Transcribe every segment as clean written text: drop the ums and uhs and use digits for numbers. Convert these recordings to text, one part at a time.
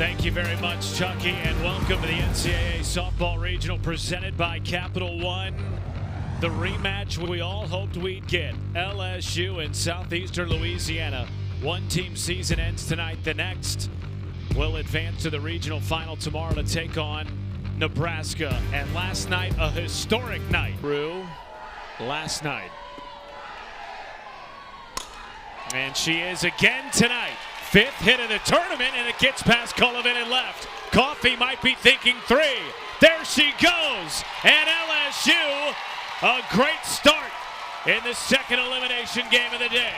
Thank you very much, Chucky, and welcome to the NCAA Softball Regional presented by Capital One. The rematch we all hoped we'd get. LSU in southeastern Louisiana. One team season ends tonight. The next will advance to the regional final tomorrow to take on Nebraska. And last night, a historic night. Through last night. And she is again tonight. Fifth hit of the tournament, and it gets past Cullivan and left. Coffee might be thinking three. There she goes. And LSU, a great start in the second elimination game of the day.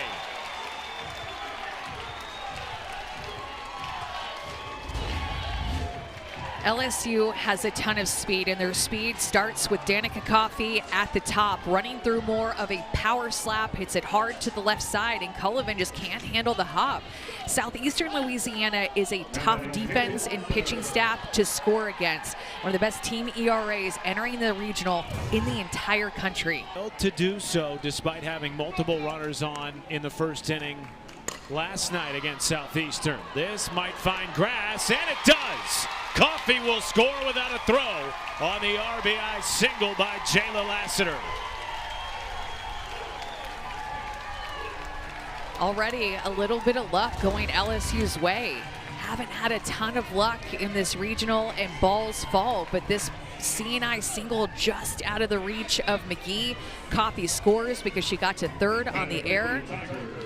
LSU has a ton of speed, and their speed starts with Danica Coffey at the top, running through more of a power slap, hits it hard to the left side, and Cullivan just can't handle the hop. Southeastern Louisiana is a tough defense and pitching staff to score against. One of the best team ERAs entering the regional in the entire country. To do so despite having multiple runners on in the first inning last night against Southeastern. This might find grass, and it does. Coffey will score without a throw on the RBI single by Jayla Lassiter. Already a little bit of luck going LSU's way. Haven't had a ton of luck in this regional, and balls fall, but this CNI single just out of the reach of McGee. Coffey scores because she got to third on the air.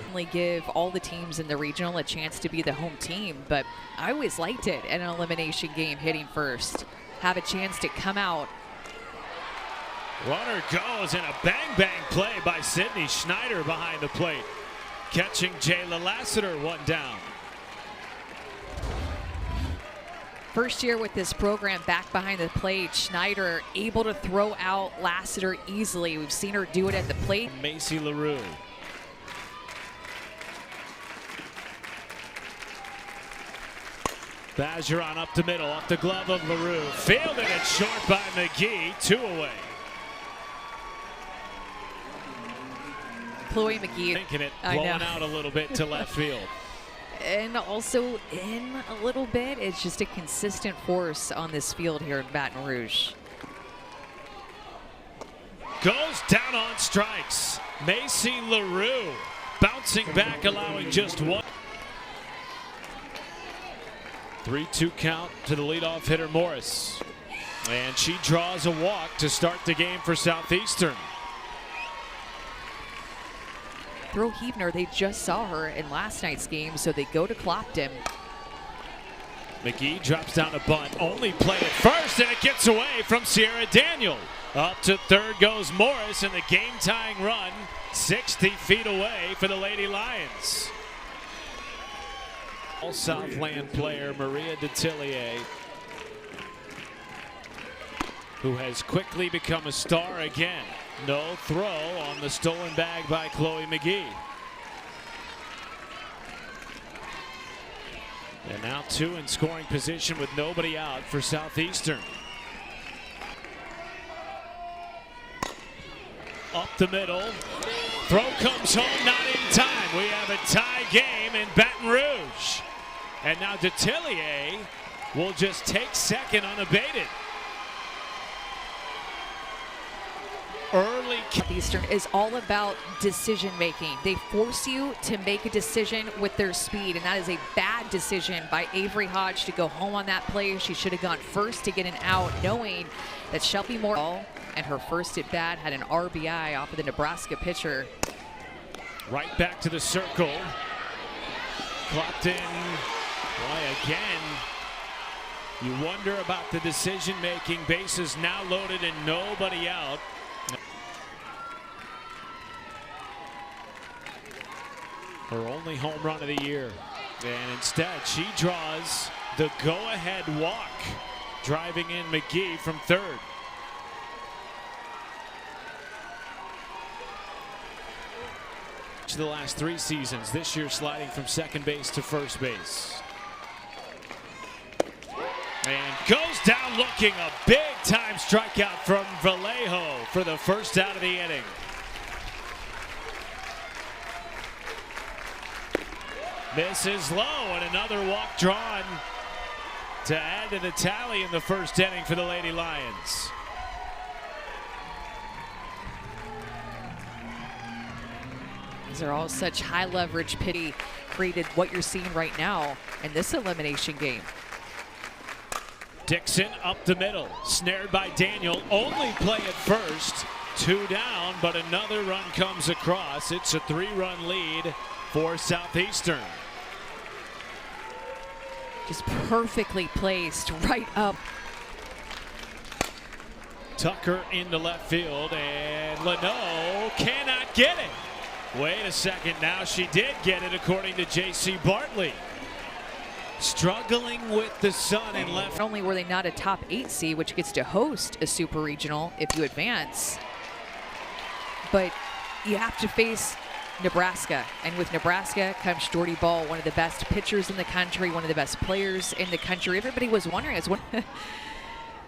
Only give all the teams in the regional a chance to be the home team, but I always liked it in an elimination game hitting first. Have a chance to come out. Runner goes, and a bang-bang play by Sydney Schneider behind the plate. Catching Jayla Lassiter, one down. First year with this program back behind the plate, Schneider able to throw out Lassiter easily. We've seen her do it at the plate. Macy LaRue. Bergeron up the middle, off the glove of LaRue. Fielded it short by McGee, two away. Chloe McGee. Thinking it, blowing out a little bit to left field. And also in a little bit, it's just a consistent force on this field here in Baton Rouge. Goes down on strikes. Macy LaRue bouncing back, allowing just one. 3-2 count to the leadoff hitter Morris. And she draws a walk to start the game for Southeastern. Throw Heavner, they just saw her in last night's game, so they go to Clopton. McGee drops down a bunt, only play at first, and it gets away from Sierra Daniel. Up to third goes Morris, and the game-tying run 60 feet away for the Lady Lions. All Southland player Maria Detillier, who has quickly become a star again. No throw on the stolen bag by Chloe McGee. And now two in scoring position with nobody out for Southeastern. Up the middle. Throw comes home, not in time. We have a tie game in Baton Rouge. And now Detillier will just take second unabated. Early. Eastern is all about decision making. They force you to make a decision with their speed, and that is a bad decision by Avery Hodge to go home on that play. She should have gone first to get an out, knowing that Shelby Moore and her first at bat had an RBI off of the Nebraska pitcher. Right back to the circle. Clopton, boy, again. You wonder about the decision making. Bases now loaded and nobody out. Her only home run of the year. And instead, she draws the go-ahead walk, driving in McGee from third. The last 3 seasons, this year sliding from second base to first base. And goes down looking, a big-time strikeout from Vallejo for the first out of the inning. This is low, and another walk drawn to add to the tally in the first inning for the Lady Lions. These are all such high leverage pity created what you're seeing right now in this elimination game. Dixon up the middle, snared by Daniel, only play at first, 2 down, but another run comes across. It's a 3-run lead for Southeastern. Just perfectly placed right up. Tucker into left field, and Leno cannot get it. Wait a second, now she did get it according to J.C. Bartley. Struggling with the sun in left. Not only were they not a top 8 seed, which gets to host a super regional if you advance, but you have to face Nebraska. And with Nebraska comes Jordy Ball, one of the best pitchers in the country, one of the best players in the country. Everybody was wondering, as one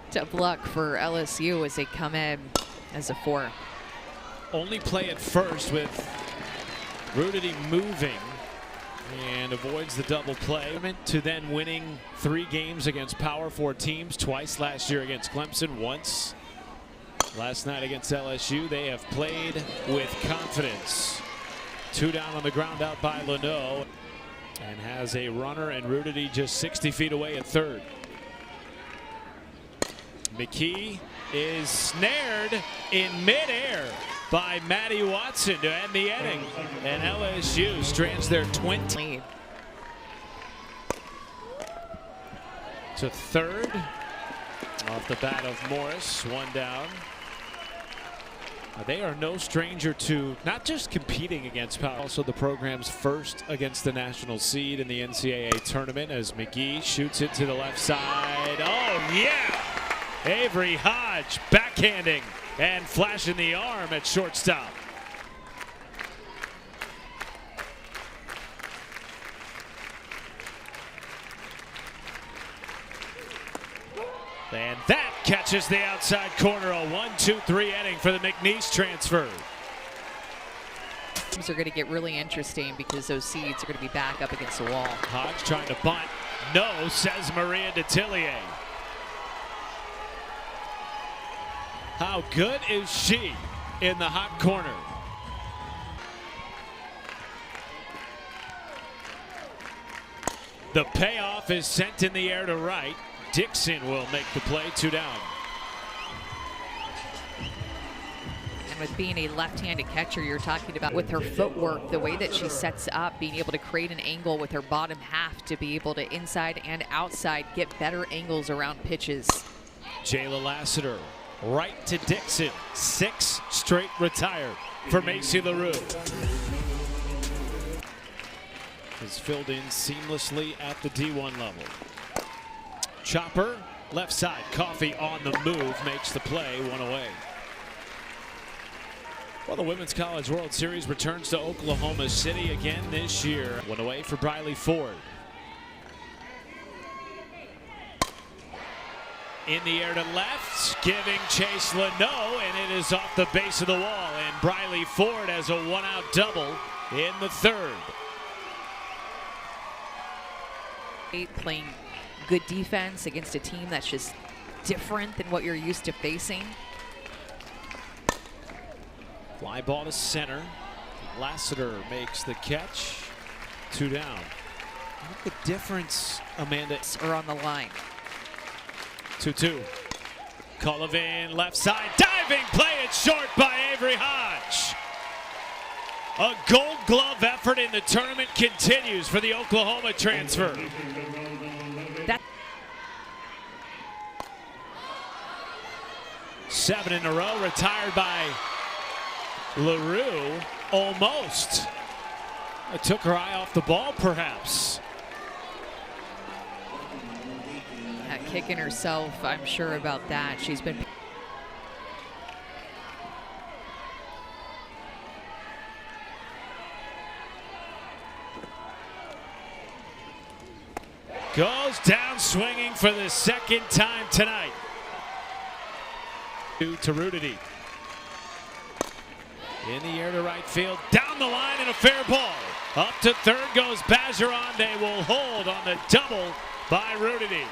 tough luck for LSU as they come in as a 4. Only play at first with Rudity moving and avoids the double play. To then winning 3 games against Power 4 teams, twice last year against Clemson, once last night against LSU. They have played with confidence. 2 down on the ground out by Leno, and has a runner and Rudity just 60 feet away at third. McKee is snared in midair by Maddie Watson to end the inning, and LSU strands their 20 to third off the bat of Morris. 1 down. They are no stranger to not just competing against Power, also the program's first against the national seed in the NCAA tournament, as McGee shoots it to the left side. Oh yeah! Avery Hodge backhanding and flashing the arm at shortstop. And that catches the outside corner. A 1-2-3 inning for the McNeese transfer. Things are going to get really interesting because those seeds are going to be back up against the wall. Hodge trying to bunt. No, says Maria Detillier. How good is she in the hot corner? The payoff is sent in the air to right. Dixon will make the play. 2 down. And with being a left-handed catcher, you're talking about with her footwork, the way that she sets up, being able to create an angle with her bottom half to be able to inside and outside get better angles around pitches. Jayla Lassiter right to Dixon. 6 straight retired for Macy LaRue. Is filled in seamlessly at the D1 level. Chopper, left side. Coffee on the move, makes the play. 1 away. Well, the Women's College World Series returns to Oklahoma City again this year. 1 away for Briley Ford. In the air to left, giving chase Leno, and it is off the base of the wall. And Briley Ford has a 1-out double in the 3rd. Playing good defense against a team that's just different than what you're used to facing. Fly ball to center. Lassiter makes the catch. 2 down. Look at the difference, Amanda. Are on the line. 2-2. Cullivan left side. Diving play it short by Avery Hodge. A Gold Glove effort in the tournament continues for the Oklahoma transfer. That 7 in a row, retired by LaRue. Almost. It took her eye off the ball, perhaps. kicking herself, I'm sure about that. She's been goes down swinging for the 2nd time tonight. To Rudity. In the air to right field, down the line, and a fair ball. Up to third goes Bergeron. They will hold on the double by Rudity.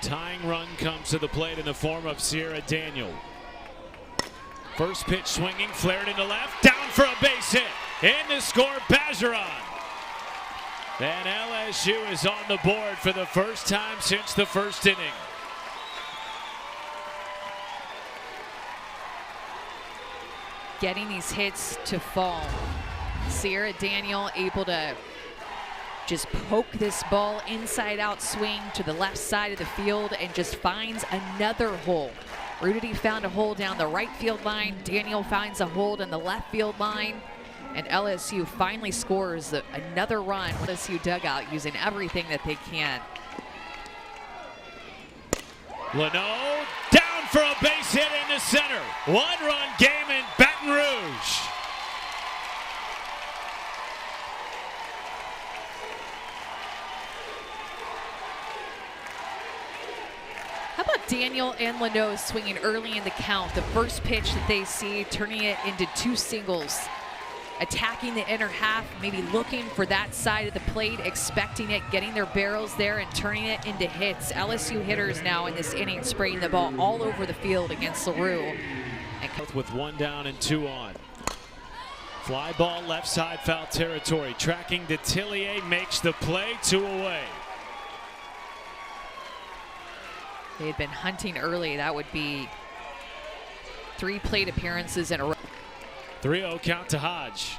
Tying run comes to the plate in the form of Sierra Daniel. First pitch swinging, flared into left, down for a base hit. In to score, Bergeron. And LSU is on the board for the first time since the first inning. Getting these hits to fall. Sierra Daniel able to just poke this ball inside out swing to the left side of the field and just finds another hole. Rudity found a hole down the right field line. Daniel finds a hole in the left field line. And LSU finally scores another run. LSU dugout using everything that they can. Leno down for a base hit into center. One-run game in Baton Rouge. How about Daniel and Leno swinging early in the count? The first pitch that they see, turning it into two singles. Attacking the inner half, maybe looking for that side of the plate, expecting it, getting their barrels there and turning it into hits. LSU hitters now in this inning spraying the ball all over the field against LaRue. With one down and two on. Fly ball left side foul territory. Tracking Detillier makes the play, 2 away. They had been hunting early. That would be 3 plate appearances in a row. 3-0 count to Hodge.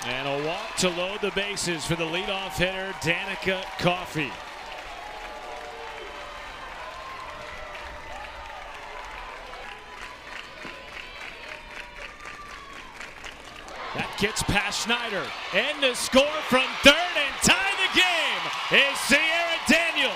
And a walk to load the bases for the leadoff hitter, Danica Coffey. That gets past Schneider. And to score from third and tie the game is Sierra Daniel.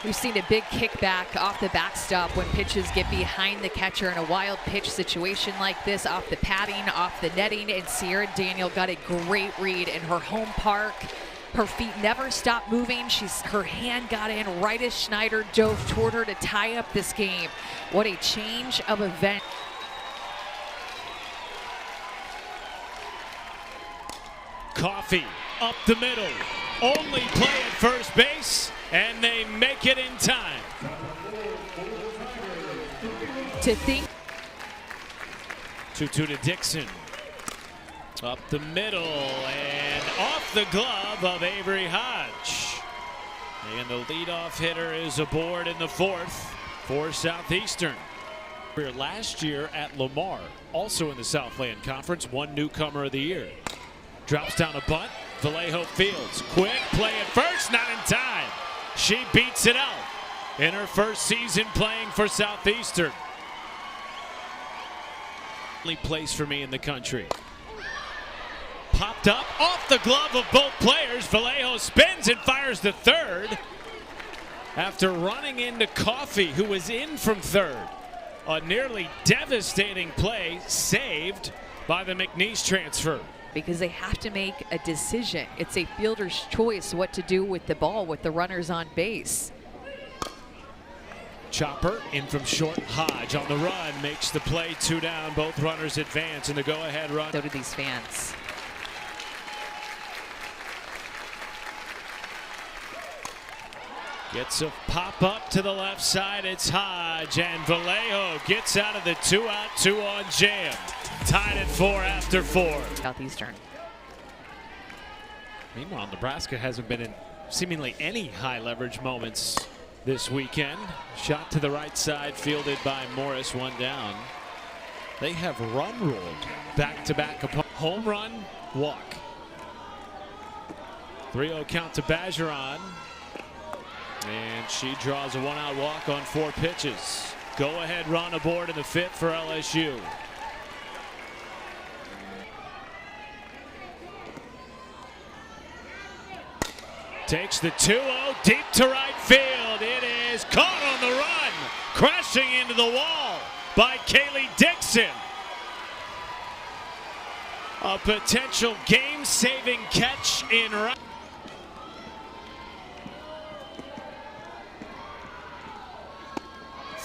We've seen a big kickback off the backstop when pitches get behind the catcher in a wild pitch situation like this, off the padding, off the netting, and Sierra Daniel got a great read in her home park. Her feet never stopped moving. Her hand got in right as Schneider dove toward her to tie up this game. What a change of event. Coffey up the middle. Only play at first base, and they make it in time. To think. 2-2 to Dixon. Up the middle and off the glove of Avery Hodge. And the leadoff hitter is aboard in the fourth for Southeastern. Last year at Lamar, also in the Southland Conference, won newcomer of the year. Drops down a bunt. Vallejo fields. Quick play at first, not in time. She beats it out in her first season playing for Southeastern. Only place for me in the country. Popped up off the glove of both players. Vallejo spins and fires to third after running into Coffey, who was in from third. A nearly devastating play saved by the McNeese transfer. Because they have to make a decision. It's a fielder's choice what to do with the ball with the runners on base. Chopper in from short. Hodge on the run makes the play, 2 down. Both runners advance in the go-ahead run. So do these fans. Gets a pop up to the left side. It's Hodge, and Vallejo gets out of the 2-out, 2-on jam. Tied at 4 after 4. Southeastern. Meanwhile, Nebraska hasn't been in seemingly any high leverage moments this weekend. Shot to the right side, fielded by Morris, 1 down. They have run ruled back-to-back home run, walk. 3-0 count to Bergeron. And she draws a 1-out walk on 4 pitches. Go-ahead run aboard in the 5th for LSU. Takes the 2-0 deep to right field. It is caught on the run, crashing into the wall by Kaylee Dixon. A potential game-saving catch in right.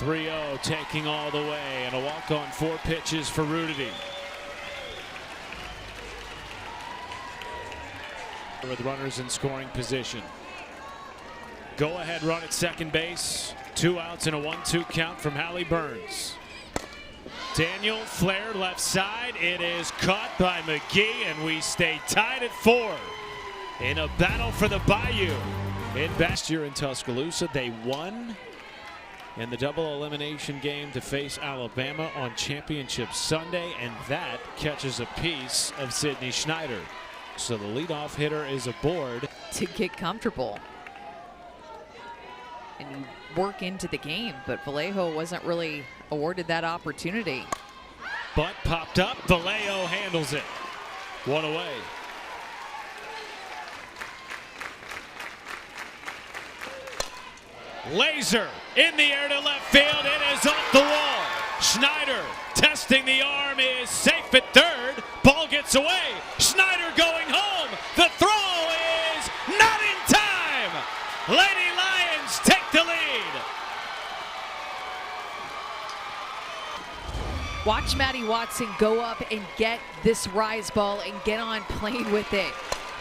3-0 taking all the way, and a walk on 4 pitches for Rudity. With runners in scoring position. Go ahead run at second base. 2 outs and a 1-2 count from Hallie Burns. Daniel flared left side. It is caught by McGee, and we stay tied at 4 in a battle for the Bayou. In last year in Tuscaloosa, they won in the double elimination game to face Alabama on Championship Sunday, and that catches a piece of Sydney Schneider. So the leadoff hitter is aboard to get comfortable and you work into the game, but Vallejo wasn't really awarded that opportunity. Butt popped up. Vallejo handles it. 1 away. Laser in the air to left field. It is off the wall. Schneider testing the arm is safe at third. Ball gets away. Schneider going home. The throw is not in time. Lady Lions take the lead. Watch Maddie Watson go up and get this rise ball and get on playing with it.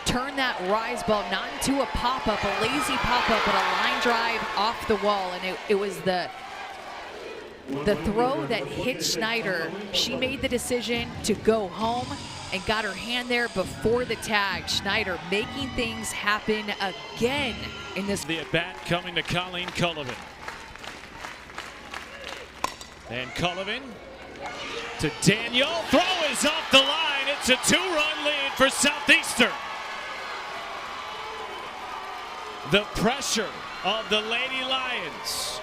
Turn that rise ball not into a pop-up, a lazy pop-up, but a line drive off the wall. And it was the throw that hit Schneider. She made the decision to go home and got her hand there before the tag. Schneider making things happen again in this. The at-bat coming to Colleen Cullivan. And Cullivan to Daniel. Throw is off the line. It's a 2-run lead for Southeastern. The pressure of the Lady Lions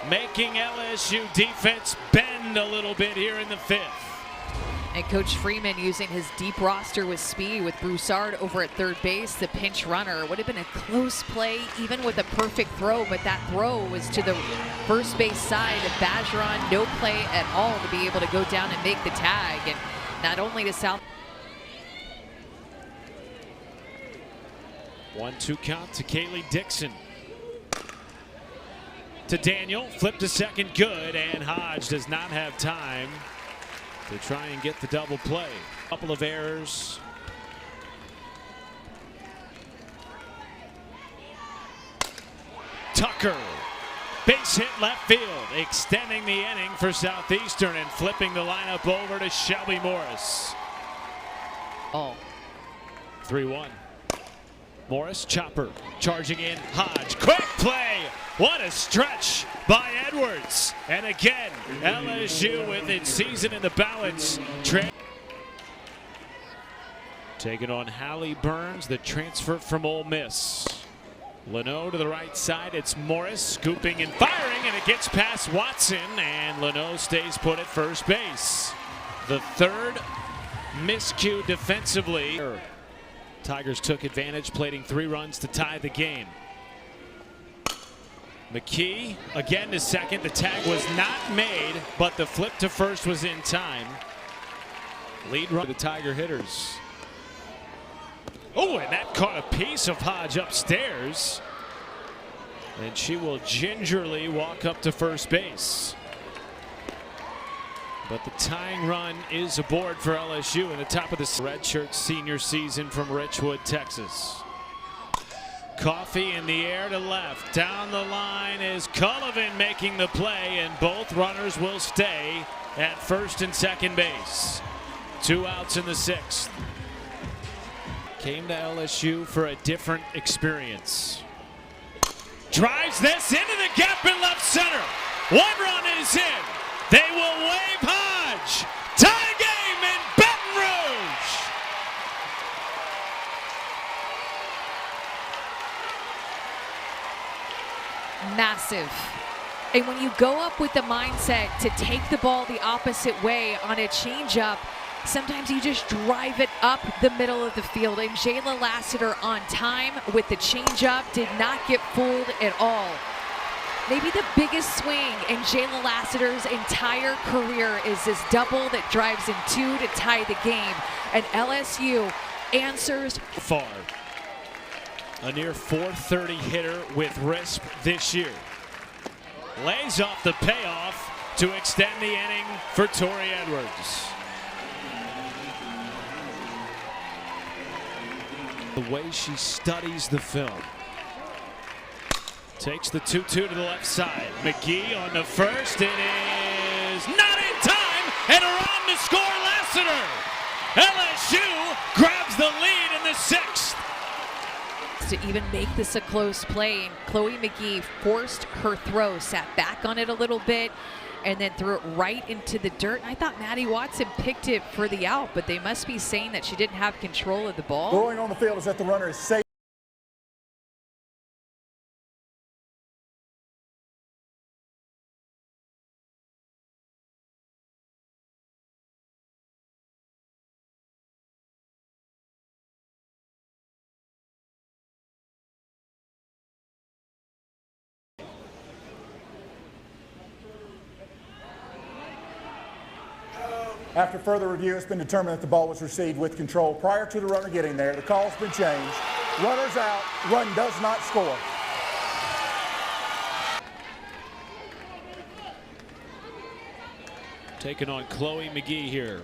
making LSU defense bend a little bit here in the 5th. And Coach Freeman using his deep roster with speed with Broussard over at third base, the pinch runner. Would have been a close play even with a perfect throw, but that throw was to the first base side of Bergeron. No play at all to be able to go down and make the tag. And not only to South. 1-2 count to Kaylee Dixon. To Daniel, flip to second, good, and Hodge does not have time to try and get the double play. Couple of errors. Tucker, base hit left field, extending the inning for Southeastern and flipping the lineup over to Shelby Morris. 3-1. Morris, chopper, charging in, Hodge, quick play! What a stretch by Edwards. And again, LSU with its season in the balance. Taking on Hallie Burns, the transfer from Ole Miss. Leno to the right side, it's Morris scooping and firing, and it gets past Watson, and Leno stays put at first base. The third miscue defensively. Tigers took advantage, plating 3 runs to tie the game. McKee again to second. The tag was not made, but the flip to first was in time. Lead run to the Tiger hitters. Oh, and that caught a piece of Hodge upstairs. And she will gingerly walk up to first base. But the tying run is aboard for LSU in the top of the redshirt senior season from Richwood, Texas. Coffee in the air to left. Down the line is Cullivan making the play, and both runners will stay at first and second base. 2 outs in the 6th. Came to LSU for a different experience. Drives this into the gap in left center. 1 run is in. They will wave Hodge. Tie game in Baton Rouge. Massive. And when you go up with the mindset to take the ball the opposite way on a changeup, sometimes you just drive it up the middle of the field. And Jayla Lassiter on time with the changeup did not get fooled at all. Maybe the biggest swing in Jayla Lassiter's entire career is this double that drives in 2 to tie the game. And LSU answers far. A near .430 hitter with RISP this year. lays off the payoff to extend the inning for Tori Edwards. The way she studies the film. Takes the 2-2 to the left side. McGee on the first. It is not in time, and around to score Lassiter. LSU grabs the lead in the sixth. To even make this a close play, and Chloe McGee forced her throw, sat back on it a little bit, and then threw it right into the dirt. And I thought Maddie Watson picked it for the out, but they must be saying that she didn't have control of the ball. Going on the field is that the runner is safe. After further review, it's been determined that the ball was received with control prior to the runner getting there. The call's been changed. Runner's out. Run does not score. Taking on Chloe McGee here.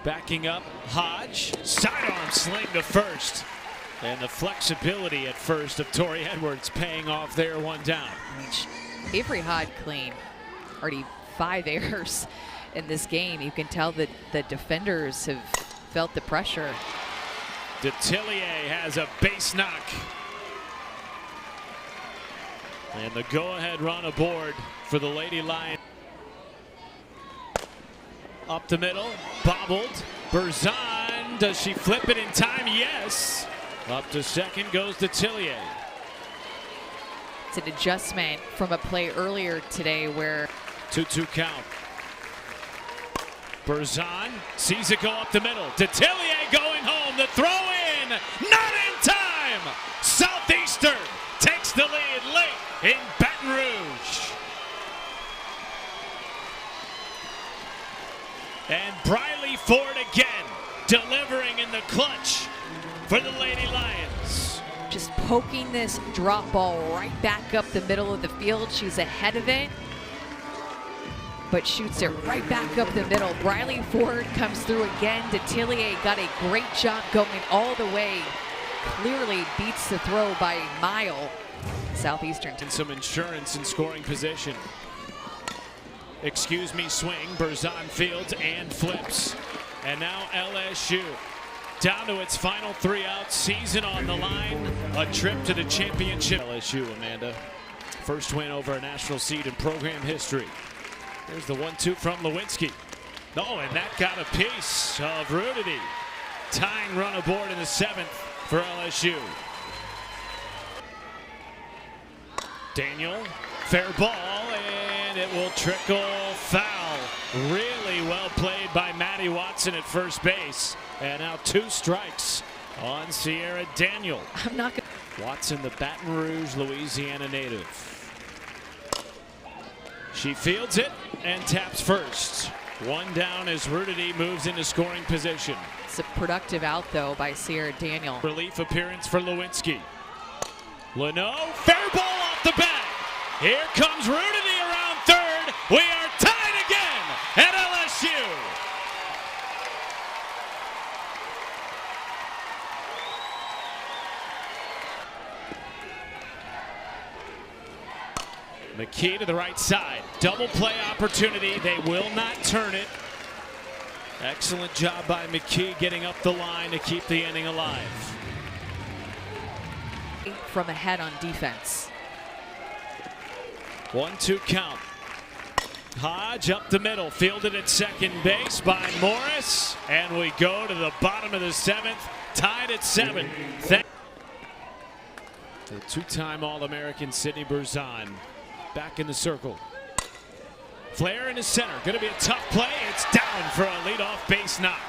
Backing up, Hodge. Sidearm sling to first. And the flexibility at first of Tori Edwards paying off there, one down. Avery Hodge clean. Already 5 errors in this game. You can tell that the defenders have felt the pressure. Detillier has a base knock. And the go-ahead run aboard for the Lady Lions. Up the middle, bobbled. Berzon, does she flip it in time? Yes. Up to second goes Detillier. It's an adjustment from a play earlier today where 2-2 count. Berzon sees it go up the middle. Detillier going home. The throw in. Not in time. Southeastern takes the lead late in Baton Rouge. And Briley Ford again delivering in the clutch for the Lady Lions. just poking this drop ball right back up the middle of the field. She's ahead of it, but shoots it right back up the middle. Briley Ford comes through again. Detillier got a great jump going all the way. Clearly beats the throw by a mile. Southeastern. And some insurance in scoring position. Excuse me, swing. Berzon fields and flips. And now LSU down to its final 3-out, season on the line. A trip to the championship. LSU, Amanda. First win over a national seed in program history. There's the 1-2 from Lewinsky. Oh, and that got a piece of Rudity. Tying run aboard in the 7th for LSU. Daniel, fair ball, and it will trickle foul. Really well played by Maddie Watson at first base. And now 2 strikes on Sierra Daniel. I'm not gonna. Watson, the Baton Rouge, Louisiana native. She fields it and taps first. 1 down as Rudity moves into scoring position. It's a productive out, though, by Sierra Daniel. Relief appearance for Lewinsky. Leno, fair ball off the bat. Here comes Rudity around third. We are tied again at LSU. McKee to the right side. Double play opportunity. They will not turn it. Excellent job by McKee getting up the line to keep the inning alive. From ahead on defense. 1-2 count. Hodge up the middle, fielded at second base by Morris. And we go to the bottom of the 7th, tied at 7. The 2-time All-American Sydney Berzon back in the circle. Flair in the center, gonna be a tough play. It's down for a leadoff base knock.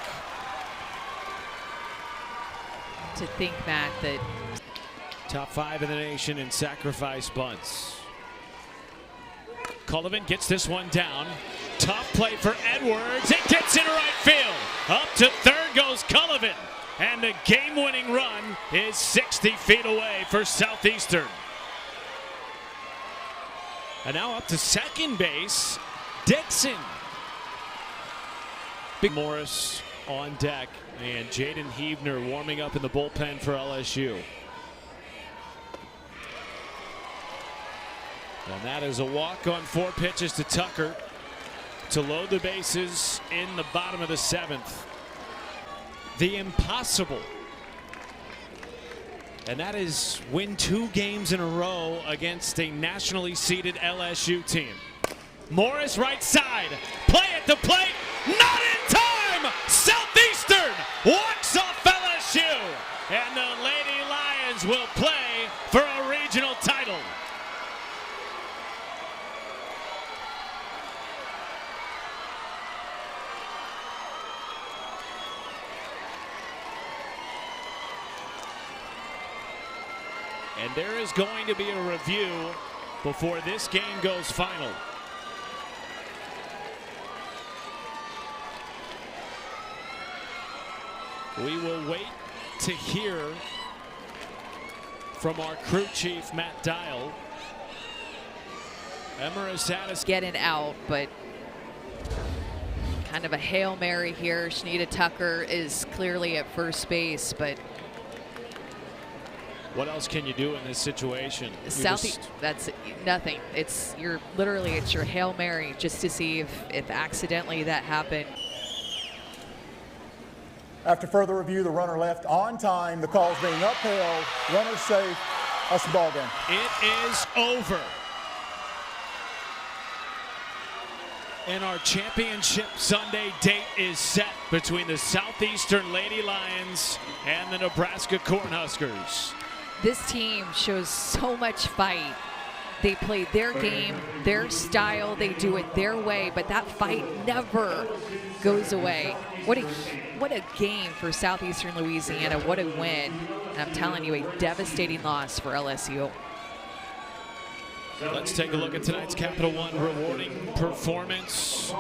To think, Matt, that Top 5 in the nation in sacrifice bunts. Cullivan gets this one down. Tough play for Edwards. It gets into right field. Up to third goes Cullivan. And the game-winning run is 60 feet away for Southeastern. And now up to second base, Dixon. Big Morris on deck, and Jaden Heavner warming up in the bullpen for LSU. And that is a walk on 4 pitches to Tucker to load the bases in the bottom of the 7th. The impossible. And that is win 2 games in a row against a nationally seeded LSU team. Morris right side, play at the plate, not in time! Southeastern walks off LSU, and the Lady Lions will play for a regional title. And there is going to be a review before this game goes final. We will wait to hear from our crew chief, Matt Dial. Emerisatis getting out, but kind of a Hail Mary here. Shanita Tucker is clearly at first base, but what else can you do in this situation? That's nothing. It's your Hail Mary just to see if accidentally that happened. After further review, the runner left on time. The call's being upheld. Runner safe. That's the ball game. It is over. And our championship Sunday date is set between the Southeastern Lady Lions and the Nebraska Cornhuskers. This team shows so much fight. They play their game, their style, they do it their way, but that fight never goes away. What a game for Southeastern Louisiana. What a win. And I'm telling you, a devastating loss for LSU. Let's take a look at tonight's Capital One rewarding performance.